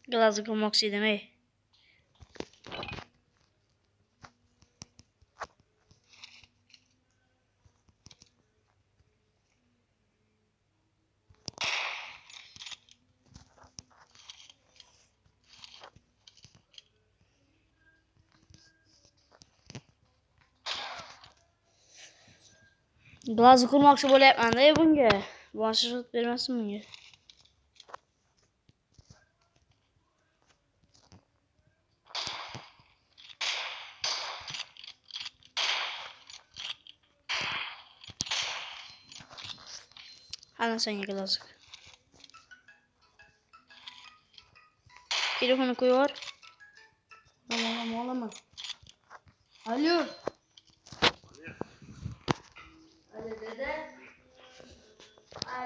Glazı kılmak istedim ey. Glazı kurmakçı böyle yapman da bunga. Bana şaşırt vermezsin bunga. Ana sen glazı. Telefonu koyuyor. Ağlama. Alo. Alo dede.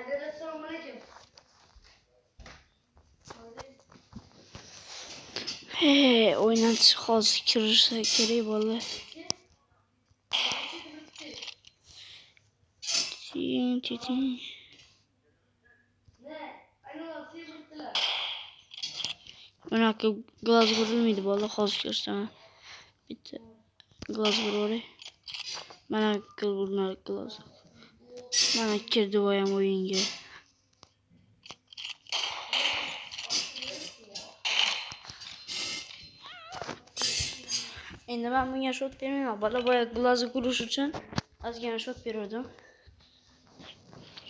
Dede selamünaleyküm. He, oynan hozir kirishsa kerak bo'ldi. Ting. Bunaqa glaz qurilmaydi bola, hozir ko'rsataman. Bitta glaz bor. Mana glaz. Mana kirdi ham o'yinga. Endi men bunga shot bermayman. Bola boya glazni qurish uchun ozgina shot berdim.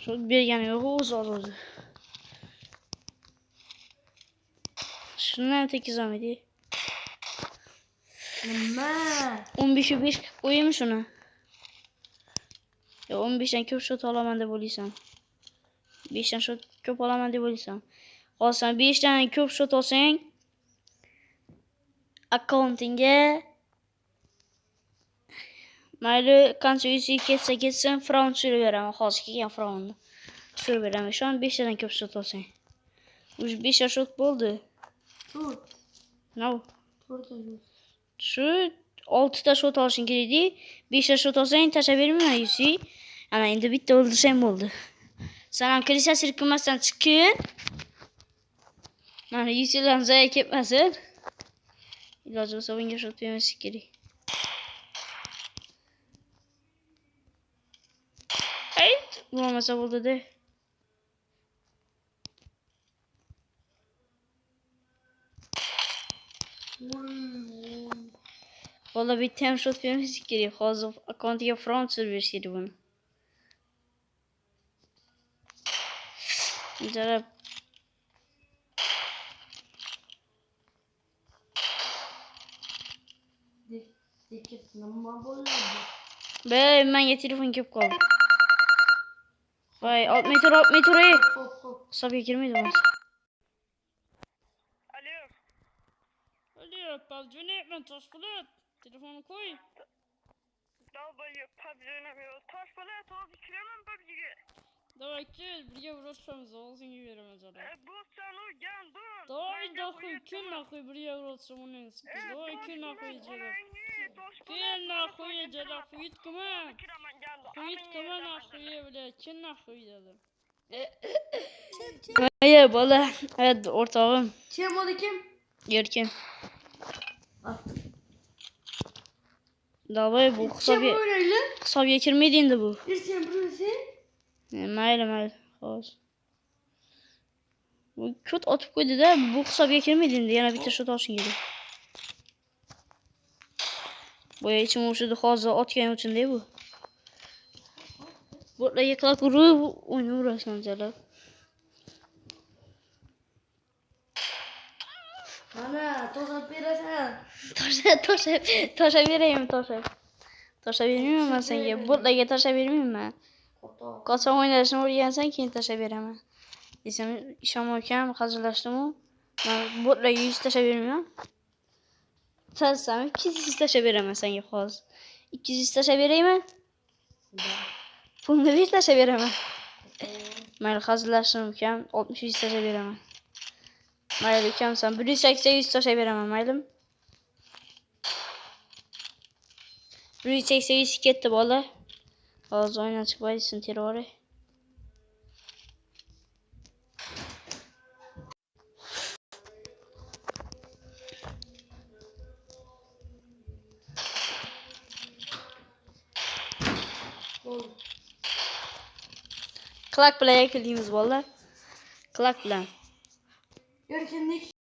Shot bergani yo'q, o'zi oldi. Shundan tekizamidi. Nima? 15'e 5 qo'yaymi shuni? Yo 15 dan ko'p shot olaman deb o'ylaysan. 5 dan shot ko'p olaman deb o'ylaysan. Hozir sen 5 dan ko'p shot olsang, akkauntingga mayli qancha uysiga ketsa fraund tushirib beraman. Hozir kelgan fraundni tushirib beraman. Shu an 5 dan ko'p shot olsang. Uj 5 ta shot bo'ldi. No. Shu 6 ta shot olishing kerakdi. 5 ta shot olsang tashlab bermayman uysi. Ana endi bitta o'ldirsang bo'ldi. Sen ham kilisa sirkmasdan chiqin. Mana uysidan zayi ketmasin. Iloji bo'lsa bunga shot bermaslik kerak. Ayt, bo'lmasa bo'ldi-da. Bola bitta ham shot bermaslik kerak. Hozir akkauntiga fraund tushirib berish kerak buni. Jarab. Nima bo'ldi? Bey, menga telefon kelib qoldi. Voy, 6 metr. Hisobga kirmaydi bu. Alo, PUBG'ni men toshqulib. Telefonni qo'y. Davay PUBG'ni toshqulib, hozir kiraman PUBG'ga. Davay kel, birga uğraşmamız ağzını veremez adam. Dostsan o gandun. Davay nahuy, kel nahuy birga uğraşsam onun sıkı. Davay kel nahuy celak. Kel nahuy celak, huyit kuman. Huyit kuman nahuy bile, kel nahuy dedim. Hayır bala, evet ortağım. Kim oldu kim? Yerken. Ah. Davay bu kısa bir kirmeydi indi bu. Sen burası? Mayli. Xo'sh. Bu kut otib qo'ydi-da, bu hisobga kirmaydi endi. Yana bitta shot olishing kerak. Boya ichim o'shida hozir otgan uchun-da bu. Bo'tlar yiqilib urib, o'ynayverasan jalab. Mana, to'g'ri berasan. Tosha beraymi, tosha. Tosha bermayman men senga. Bo'tlarga tosha bermayman. Qolsam o'ynashni o'rgansan, keyin tashlab beraman. Desam, ishonmaykan, hazillashdimi? Men bo'tlarga 100 tashlab bermayman. Tasam, 200 tashlab beraman senga hozir. 200 taşa vereyim mi? Pulunu bir taşa veremem. Mayli hazırlaştırım ukam. 60 taşa veremem. Mayli ukam sen 180 taşa veremem maylim. 180 ketdi bola. Hozir o'yindan chiqib oysin terrori. Bo'ldi. Klak bilan yakunlaymiz bolalar. Klak bilan. Erkinlik